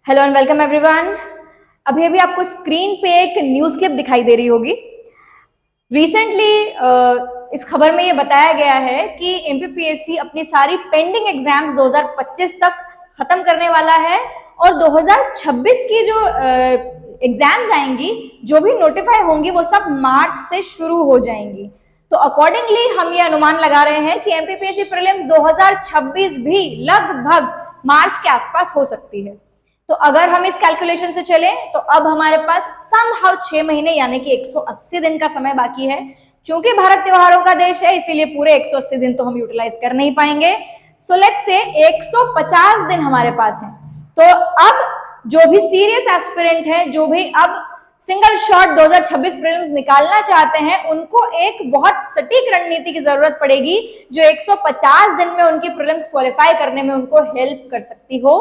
Hello and welcome everyone. अभी अभी आपको स्क्रीन पे एक न्यूज क्लिप दिखाई दे रही होगी। रिसेंटली इस खबर में ये बताया गया है कि एमपीपीएससी अपनी सारी पेंडिंग एग्जाम्स 2025 तक खत्म करने वाला है और 2026 की जो एग्जाम्स आएंगी, जो भी नोटिफाई होंगी, वो सब मार्च से शुरू हो जाएंगी। तो अकॉर्डिंगली हम ये अनुमान लगा रहे हैं कि एमपीपीएससी प्रीलिम्स 2026 भी लगभग मार्च के आसपास हो सकती है। तो अगर हम इस कैलकुलेशन से चलें तो अब हमारे पास समहाउ 6 महीने यानी कि 180 दिन का समय बाकी है। चूंकि भारत त्योहारों का देश है, इसीलिए पूरे 180 दिन तो हम यूटिलाइज कर नहीं पाएंगे। सो लेट्स से 150 दिन हमारे पास है। तो अब जो भी सीरियस एस्पिरेंट है, जो भी अब सिंगल शॉट 2026 प्रीलिम्स निकालना चाहते हैं, उनको एक बहुत सटीक रणनीति की जरूरत पड़ेगी जो 150 दिन में उनकी प्रीलिम्स क्वालिफाई करने में उनको हेल्प कर सकती हो।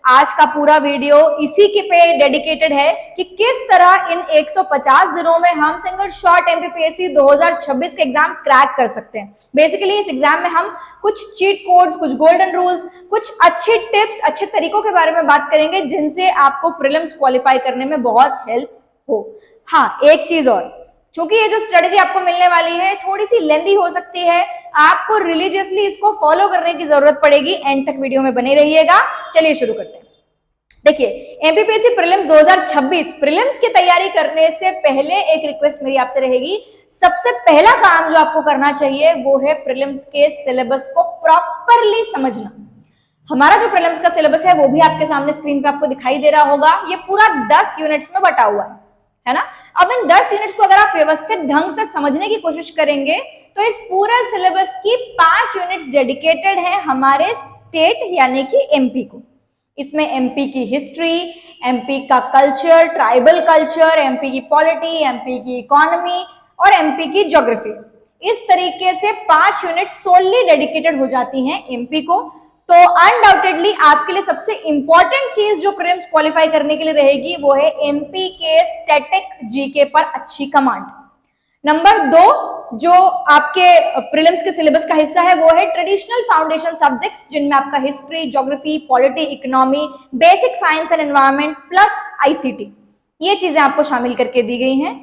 आज का पूरा वीडियो इसी के पे डेडिकेटेड है कि किस तरह इन 150 दिनों में हम सिंगल शॉट एमपीपीएससी 2026 के एग्जाम क्रैक कर सकते हैं। बेसिकली इस एग्जाम में हम कुछ चीट कोड्स, कुछ गोल्डन रूल्स, कुछ अच्छी टिप्स, अच्छे तरीकों के बारे में बात करेंगे जिनसे आपको प्रीलिम्स क्वालिफाई करने में बहुत हेल्प हो। हाँ, एक चीज और, क्योंकि ये जो स्ट्रेटेजी आपको मिलने वाली है थोड़ी सी लेंदी हो सकती है, आपको रिलीजियसली इसको फॉलो करने की जरूरत पड़ेगी। एंड तक वीडियो में बने रहिएगा। चलिए शुरू करते हैं। देखिए, एमपीपीएससी प्रीलिम्स 2026 प्रीलिम्स की तैयारी करने से पहले एक रिक्वेस्ट मेरी आपसे रहेगी। सबसे पहला काम जो आपको करना चाहिए वो है प्रीलिम्स के सिलेबस को प्रॉपरली समझना। हमारा जो प्रीलिम्स का सिलेबस है वो भी आपके सामने स्क्रीन पे आपको दिखाई दे रहा होगा। ये पूरा 10 यूनिट्स में बटा हुआ है ना। अब इन 10 यूनिट्स को अगर आप व्यवस्थित ढंग से समझने की कोशिश करेंगे तो इस पूरा सिलेबस की 5 यूनिट्स डेडिकेटेड है हमारे स्टेट यानी कि एमपी को। इसमें एमपी की हिस्ट्री, एमपी का कल्चर, ट्राइबल कल्चर, एमपी की पॉलिटी, एमपी की इकोनॉमी और एमपी की ज्योग्राफी, इस तरीके से 5 यूनिट सोलली डेडिकेटेड हो जाती हैं एमपी को। तो अनडाउटेडली आपके लिए सबसे इंपॉर्टेंट चीज जो प्रीलिम्स क्वालिफाई करने के लिए रहेगी वो है एमपी के स्टैटिक जीके पर अच्छी कमांड। नंबर 2 जो आपके प्रीलिम्स के सिलेबस का हिस्सा है वो है ट्रेडिशनल फाउंडेशन सब्जेक्ट्स, जिनमें आपका history, geography, polity, economy, basic science and environment plus ICT, ये चीजें आपको शामिल करके दी गई हैं।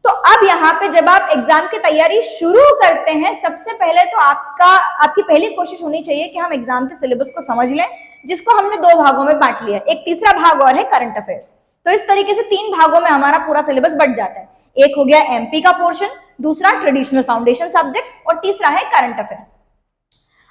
तो अब यहाँ पे जब आप एग्जाम की तैयारी शुरू करते हैं, सबसे पहले तो आपकी पहली कोशिश होनी चाहिए कि हम एग्जाम के सिलेबस को समझ लें, जिसको हमने 2 भागों में बांट लिया। एक तीसरा भाग और है करंट अफेयर्स। तो इस तरीके से 3 भागों में हमारा पूरा सिलेबस बट जाता है। एक हो गया एमपी का पोर्शन, दूसरा ट्रेडिशनल फाउंडेशन सब्जेक्ट्स और तीसरा है करंट अफेयर।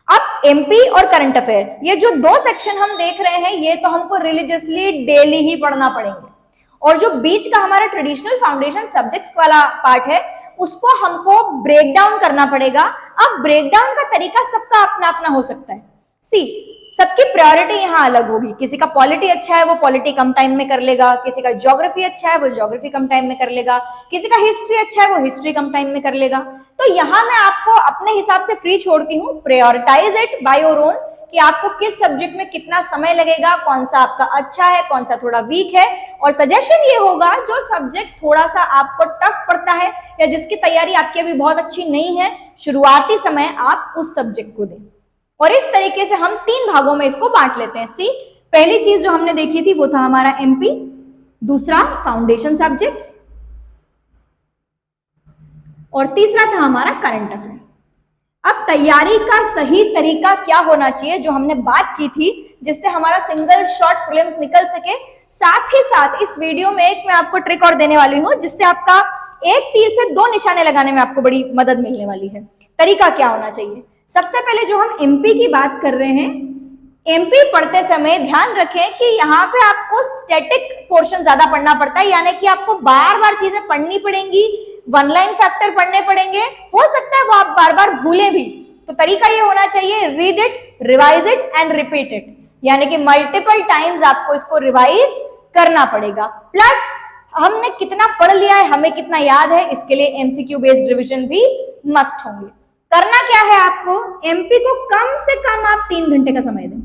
अब एमपी और करंट अफेयर, ये जो 2 सेक्शन हम देख रहे हैं, ये तो हमको रिलीजियसली डेली ही पढ़ना पड़ेंगे। और जो बीच का हमारा ट्रेडिशनल फाउंडेशन सब्जेक्ट्स वाला पार्ट है, उसको हमको ब्रेक डाउन करना पड़ेगा। अब ब्रेक डाउन का तरीका सबका अपना अपना हो सकता है। सबकी प्रायोरिटी यहाँ अलग होगी। किसी का पॉलिटी अच्छा है, वो पॉलिटी कम टाइम में कर लेगा। किसी का ज्योग्राफी अच्छा है, वो ज्योग्राफी कम टाइम में कर लेगा। किसी का हिस्ट्री अच्छा है, वो हिस्ट्री कम टाइम में कर लेगा। तो यहाँ मैं आपको अपने हिसाब से फ्री छोड़ती हूँ। Prioritise it by your own कि आपको किस सब्जेक्ट में कितना समय लगेगा, कौन सा आपका अच्छा है, कौन सा थोड़ा वीक है। और सजेशन ये होगा, जो सब्जेक्ट थोड़ा सा आपको टफ पड़ता है या जिसकी तैयारी आपकी अभी बहुत अच्छी नहीं है, शुरुआती समय आप उस सब्जेक्ट को दें। और इस तरीके से हम 3 भागों में इसको बांट लेते हैं। पहली चीज जो हमने देखी थी वो था हमारा एमपी, दूसरा फाउंडेशन सब्जेक्ट्स और तीसरा था हमारा करंट अफेयर। अब तैयारी का सही तरीका क्या होना चाहिए, जो हमने बात की थी, जिससे हमारा सिंगल शॉट प्रीलिम्स निकल सके। साथ ही साथ इस वीडियो में एक मैं आपको ट्रिक और देने वाली हूं, जिससे आपका एक तीर से 2 निशाने लगाने में आपको बड़ी मदद मिलने वाली है। तरीका क्या होना चाहिए? सबसे पहले जो हम एमपी की बात कर रहे हैं, एमपी पढ़ते समय ध्यान रखें कि यहाँ पे आपको स्टैटिक पोर्शन ज्यादा पढ़ना पड़ता है, यानी कि आपको बार बार चीजें पढ़नी पड़ेंगी, 1 लाइन फैक्टर पढ़ने पड़ेंगे। हो सकता है वो आप बार बार भूलें भी। तो तरीका ये होना चाहिए, read it, revise it and repeat it, यानी कि मल्टीपल टाइम्स आपको इसको रिवाइज करना पड़ेगा। प्लस हमने कितना पढ़ लिया है, हमें कितना याद है, इसके लिए एमसीक्यू बेस्ड रिविजन भी मस्ट होंगे। करना क्या है आपको, एमपी को कम से कम आप 3 घंटे का समय दें,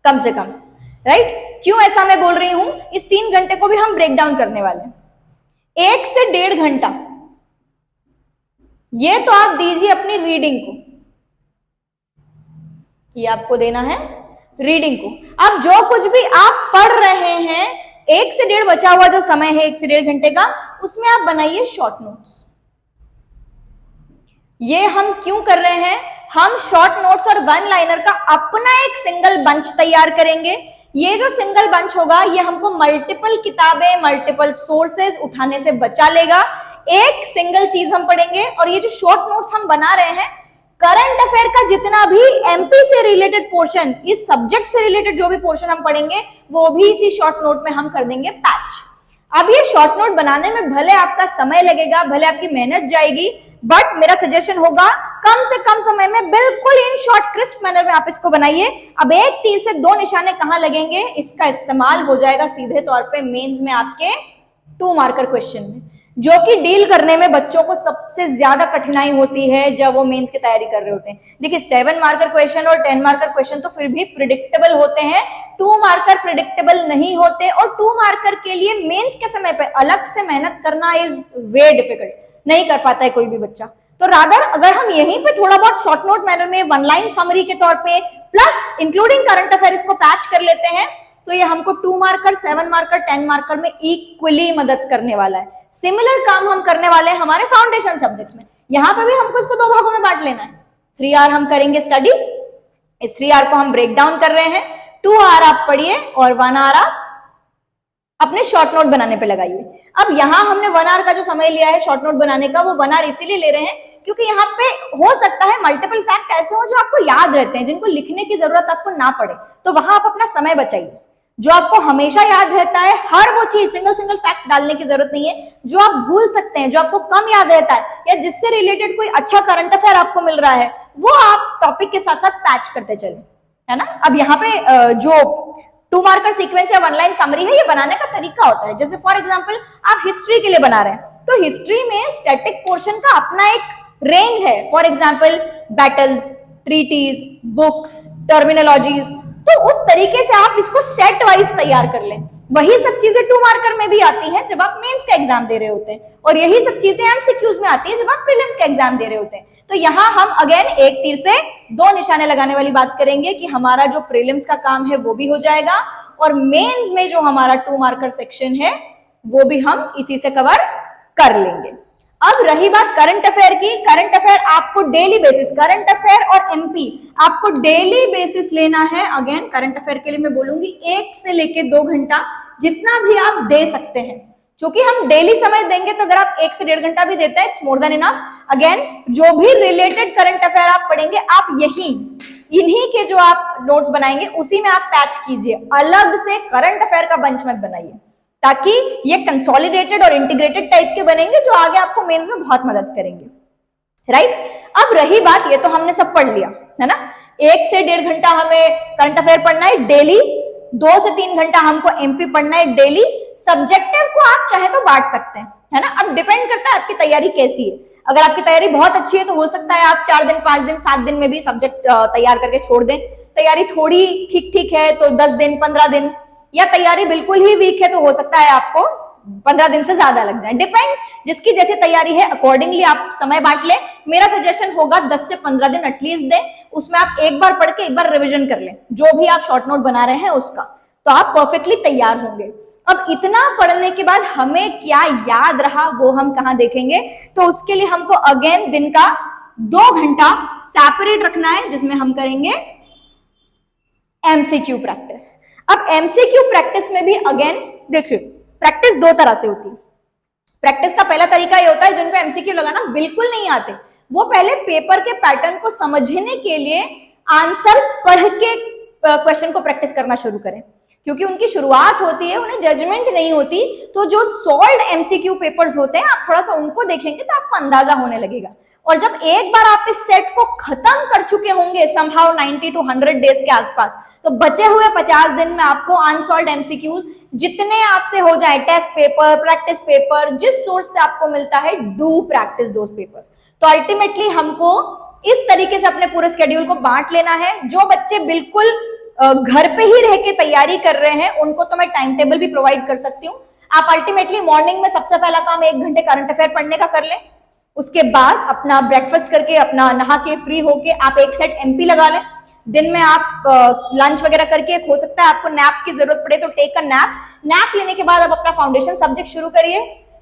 कम से कम। राइट? क्यों ऐसा मैं बोल रही हूं? इस 3 घंटे को भी हम ब्रेक डाउन करने वाले हैं। 1 से 1.5 घंटा ये तो आप दीजिए अपनी रीडिंग को, ये आपको देना है रीडिंग को। अब जो कुछ भी आप पढ़ रहे हैं, 1 से 1.5 बचा हुआ जो समय है 1 से 1.5 घंटे का, उसमें आप बनाइए शॉर्ट नोट्स। ये हम क्यों कर रहे हैं? हम शॉर्ट नोट्स और वन लाइनर का अपना एक सिंगल बंच तैयार करेंगे। ये जो सिंगल बंच होगा ये हमको मल्टीपल किताबें, मल्टीपल सोर्सेज उठाने से बचा लेगा। एक सिंगल चीज हम पढ़ेंगे और ये जो शॉर्ट नोट्स हम बना रहे हैं, करंट अफेयर का जितना भी एमपी से रिलेटेड पोर्शन, इस सब्जेक्ट से रिलेटेड जो भी पोर्शन हम पढ़ेंगे वो भी इसी शॉर्ट नोट में हम कर देंगे पैच। अब ये शॉर्ट नोट बनाने में भले आपका समय लगेगा, भले आपकी मेहनत जाएगी, बट मेरा सजेशन होगा कम से कम समय में बिल्कुल इन शॉर्ट क्रिस्प मैनर में आप इसको बनाइए। अब एक तीर से 2 निशाने कहां लगेंगे, इसका इस्तेमाल हो जाएगा सीधे तौर पे मेंस में आपके 2 मार्कर क्वेश्चन में, जो कि डील करने में बच्चों को सबसे ज्यादा कठिनाई होती है जब वो मेंस की तैयारी कर रहे होते हैं। देखिए 7 मार्कर क्वेश्चन और 10 मार्कर क्वेश्चन तो फिर भी प्रिडिक्टेबल होते हैं, 2 मार्कर प्रिडिक्टेबल नहीं होते, और 2 मार्कर के लिए मेंस के समय पे अलग से मेहनत करना इज वे डिफिकल्ट, नहीं कर पाता है कोई भी बच्चा। तो रादर अगर हम यहीं पे थोड़ा बहुत शॉर्ट नोट मैनर में 1 लाइन समरी के तौर पे प्लस इंक्लूडिंग करंट अफेयर इसको पैच कर लेते हैं, तो ये हमको 2 मार्कर, 7 मार्कर, 10 मार्कर में इक्वली मदद करने वाला है। सिमिलर काम हम करने वाले हैं हमारे फाउंडेशन सब्जेक्ट्स में। यहां पे भी हमको इसको 2 भागों में बांट लेना है। 3 आवर हम करेंगे स्टडी, इस 3 आवर को हम ब्रेक डाउन कर रहे हैं, 2 आवर आप पढ़िए और 1 आवर आप अपने शॉर्ट नोट बनाने पे लगाइए। अब यहां हमने 1 आवर का जो समय लिया है शॉर्ट नोट बनाने का, वो 1 आवर इसीलिए ले रहे हैं क्योंकि यहाँ पे हो सकता है मल्टीपल फैक्ट ऐसे हो जो आपको याद रहते हैं, जिनको लिखने की जरूरत आपको ना पड़े, तो वहां आप अपना समय बचाइए। जो आपको हमेशा याद रहता है, हर वो चीज सिंगल फैक्ट डालने की जरूरत नहीं है। जो आप भूल सकते हैं, जो आपको कम याद रहता है, या जिससे रिलेटेड कोई अच्छा करंट अफेयर आपको मिल रहा है, वो आप टॉपिक के साथ साथ पैच करते चले, है ना। अब यहाँ पे जो 2 मार्कर सीक्वेंस या 1 लाइन समरी है, ये बनाने का तरीका होता है। जैसे फॉर एग्जाम्पल आप हिस्ट्री के लिए बना रहे हैं, तो हिस्ट्री में स्टैटिक पोर्शन का अपना एक रेंज है। For example battles, treaties, books, terminologies, तो उस तरीके से आप इसको सेट वाइज तैयार कर लें। वही सब चीजें 2 मार्कर में भी आती हैं जब आप मेंस का एग्जाम दे रहे होते हैं, और यही सब चीजें एमसीक्यूज में आती है जब आप प्रीलिम्स का एग्जाम दे रहे होते हैं। तो यहां हम अगेन एक तीर से 2 निशाने लगाने वाली बात करेंगे कि हमारा जो प्रीलिम्स का काम है वो भी हो जाएगा, और मेंस में जो हमारा 2 मार्कर सेक्शन है वो भी हम इसी से कवर कर लेंगे। अब रही बात करंट अफेयर की, करंट अफेयर आपको डेली बेसिस, करंट अफेयर और एमपी आपको डेली बेसिस लेना है। अगेन करंट अफेयर के लिए मैं बोलूंगी 1 से लेके 2 घंटा जितना भी आप दे सकते हैं, क्योंकि हम डेली समय देंगे, तो अगर आप 1 से 1.5 घंटा भी देते हैं, it's more than enough. Again जो भी रिलेटेड करंट अफेयर आप पढ़ेंगे, आप इन्हीं के जो आप नोट्स बनाएंगे उसी में आप पैच कीजिए, अलग से करंट अफेयर का बंच मत बनाइए, ताकि ये कंसोलिडेटेड और इंटीग्रेटेड टाइप के बनेंगे जो आगे आपको मेंस में बहुत मदद करेंगे, राइट। अब रही बात, ये तो हमने सब पढ़ लिया, है ना। 1 से 1.5 घंटा हमें करंट अफेयर पढ़ना है डेली, 2 से 3 घंटा हमको एमपी पढ़ना है डेली। सब्जेक्टिव को आप चाहे तो बांट सकते हैं, है ना। अब डिपेंड करता है आपकी तैयारी कैसी है। अगर आपकी तैयारी बहुत अच्छी है तो हो सकता है आप 4 दिन, 5 दिन, 7 दिन में भी सब्जेक्ट तैयार करके छोड़ दें। तैयारी थोड़ी ठीक ठीक है तो 10 दिन, 15 दिन, या तैयारी बिल्कुल ही वीक है तो हो सकता है आपको 15 दिन से ज्यादा लग जाए। डिपेंड्स, जिसकी जैसी तैयारी है अकॉर्डिंगली आप समय बांट ले। मेरा सजेशन होगा 10 से 15 दिन एटलीस्ट दें, उसमें आप एक बार पढ़ के एक बार रिवीजन कर लें जो भी आप शॉर्ट नोट बना रहे हैं उसका, तो आप परफेक्टली तैयार होंगे। अब इतना पढ़ने के बाद हमें क्या याद रहा वो हम कहां देखेंगे, तो उसके लिए हमको अगेन दिन का 2 घंटा सेपरेट रखना है, जिसमें हम करेंगे एमसीक्यू प्रैक्टिस। अब एमसीक्यू प्रैक्टिस में भी अगेन देखिए, प्रैक्टिस 2 तरह से होती है। प्रैक्टिस का पहला तरीका ये होता है, जिनको एमसीक्यू लगाना बिल्कुल नहीं आते, वो पहले पेपर के पैटर्न को समझने के लिए आंसर्स पढ़ के क्वेश्चन को प्रैक्टिस करना शुरू करें, क्योंकि उनकी शुरुआत होती है, उन्हें जजमेंट नहीं होती। तो जो सॉल्व्ड एमसीक्यू पेपर्स होते हैं, आप थोड़ा सा उनको देखेंगे तो आपको अंदाजा होने लगेगा। और जब एक बार आप इस सेट को खत्म कर चुके होंगे समहाउ 90 to 100 डेज के आसपास, तो बचे हुए 50 दिन में आपको अनसॉल्व्ड एमसीक्यूज जितने आपसे हो जाए, टेस्ट पेपर, प्रैक्टिस पेपर, जिस सोर्स से आपको मिलता है, डू प्रैक्टिस दोस पेपर्स। तो अल्टीमेटली हमको इस तरीके से अपने पूरे शेड्यूल को बांट लेना है। जो बच्चे बिल्कुल घर पे ही रह के तैयारी कर रहे हैं, उनको तो मैं टाइम टेबल भी प्रोवाइड कर सकती हूँ। आप अल्टीमेटली मॉर्निंग में सबसे पहला काम 1 घंटे करंट अफेयर पढ़ने का कर लें, उसके बाद अपना ब्रेकफास्ट करके, अपना नहा के फ्री होके आप एक सेट एमपी लगा लें। दिन में आप लंच वगैरह करके, हो सकता है आपको नैप की जरूरत पड़े तो टेक अ नैप लेने के बाद आप अपना फाउंडेशन सब्जेक्ट शुरू करिए,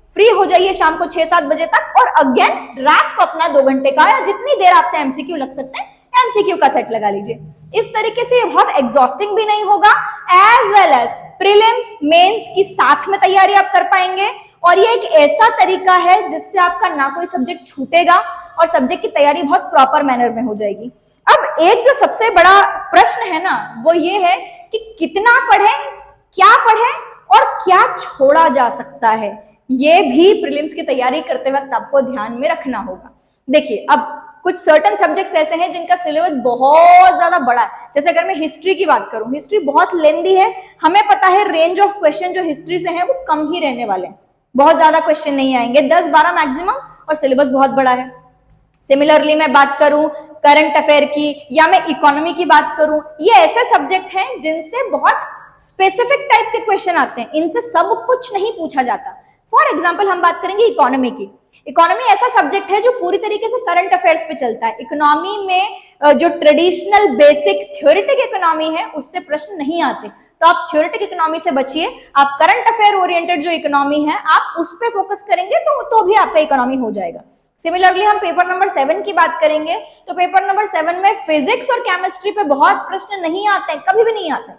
फ्री हो जाइए शाम को 6-7 बजे तक, और अगेन रात को अपना 2 घंटे का या जितनी देर आपसे एमसीक्यू लग सकते हैं एमसीक्यू का सेट लगा लीजिए। इस तरीके से ये बहुत एग्जॉस्टिंग भी नहीं होगा, as well as prelims mains की साथ में तैयारी आप कर पाएंगे, और ये एक ऐसा तरीका है जिससे आपका ना कोई सब्जेक्ट छूटेगा और सब्जेक्ट की तैयारी बहुत प्रॉपर मैनर में हो जाएगी। अब एक जो सबसे बड़ा प्रश्न है ना, वो ये है कि कितना पढ़ें, क्या पढ़ें और क्या छोड़ा जा सकता है, ये भी प्रीलिम्स की तैयारी करते वक्त आपको ध्यान में रखना होगा। देखिए, अब कुछ सर्टेन सब्जेक्ट्स ऐसे हैं जिनका सिलेबस बहुत ज्यादा बड़ा है। जैसे अगर मैं हिस्ट्री की बात करूं, हिस्ट्री बहुत लेंदी है, हमें पता है रेंज ऑफ क्वेश्चन जो हिस्ट्री से है वो कम ही रहने वाले हैं, बहुत ज्यादा क्वेश्चन नहीं आएंगे, 10-12 मैक्सिमम, और सिलेबस बहुत बड़ा है। सिमिलरली मैं बात करूं करंट अफेयर की या मैं इकोनॉमी की बात करूं, ये ऐसे सब्जेक्ट हैं जिनसे बहुत स्पेसिफिक टाइप के क्वेश्चन आते हैं, इनसे सब कुछ नहीं पूछा जाता। फॉर एग्जाम्पल हम बात करेंगे इकोनॉमी की। इकोनॉमी ऐसा सब्जेक्ट है जो पूरी तरीके से करंट अफेयर्स पे चलता है। इकोनॉमी में जो ट्रेडिशनल बेसिक थ्योरेटिक इकोनॉमी है उससे प्रश्न नहीं आते, तो आप थ्योरेटिक इकोनॉमी से बचिए, आप करंट अफेयर ओरिएंटेड जो इकोनॉमी है आप उस पर फोकस करेंगे तो भी आपका इकोनॉमी हो जाएगा। सिमिलरली हम पेपर नंबर 7 की बात करेंगे, तो पेपर नंबर 7 में फिजिक्स और केमिस्ट्री पे बहुत प्रश्न नहीं आते हैं, कभी भी नहीं आते।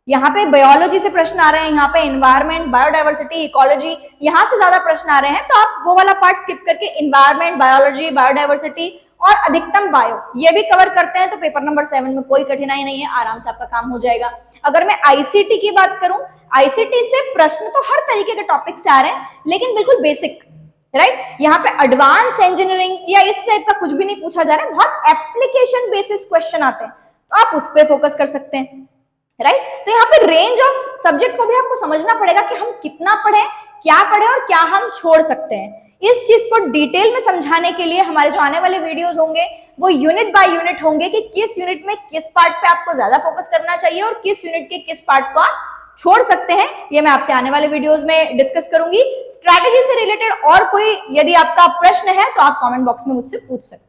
यहाँ पे बायोलॉजी से प्रश्न आ रहे हैं, यहाँ पे एनवायरमेंट, बायोडाइवर्सिटी, इकोलॉजी, यहाँ से ज्यादा प्रश्न आ रहे हैं, तो आप वो वाला पार्ट स्किप करके एनवायरमेंट, बायोलॉजी, बायोडाइवर्सिटी और अधिकतम बायो ये भी कवर करते हैं, तो पेपर नंबर 7 में कोई कठिनाई नहीं है, आराम से आपका काम हो जाएगा। अगर मैं आईसीटी की बात करूं, आईसीटी से प्रश्न तो हर तरीके के टॉपिक से आ रहे हैं, लेकिन बिल्कुल बेसिक, राइट। यहाँ पे एडवांस इंजीनियरिंग या इस टाइप का कुछ भी नहीं पूछा जा रहा है, बहुत एप्लीकेशन बेसिस क्वेश्चन आते हैं, तो आप उस पर फोकस कर सकते हैं, राइट। तो यहाँ पे रेंज ऑफ सब्जेक्ट को भी आपको समझना पड़ेगा कि हम कितना पढ़ें, क्या पढ़ें और क्या हम छोड़ सकते हैं। इस चीज को डिटेल में समझाने के लिए हमारे जो आने वाले वीडियोस होंगे वो यूनिट बाय यूनिट होंगे कि किस यूनिट में किस पार्ट पे आपको ज्यादा फोकस करना चाहिए और किस यूनिट के किस पार्ट को आप छोड़ सकते हैं। ये मैं आपसे आने वाले वीडियोस में डिस्कस करूंगी। स्ट्रैटेजी से रिलेटेड और कोई यदि आपका प्रश्न है तो आप कमेंट बॉक्स में मुझसे पूछ सकते हैं।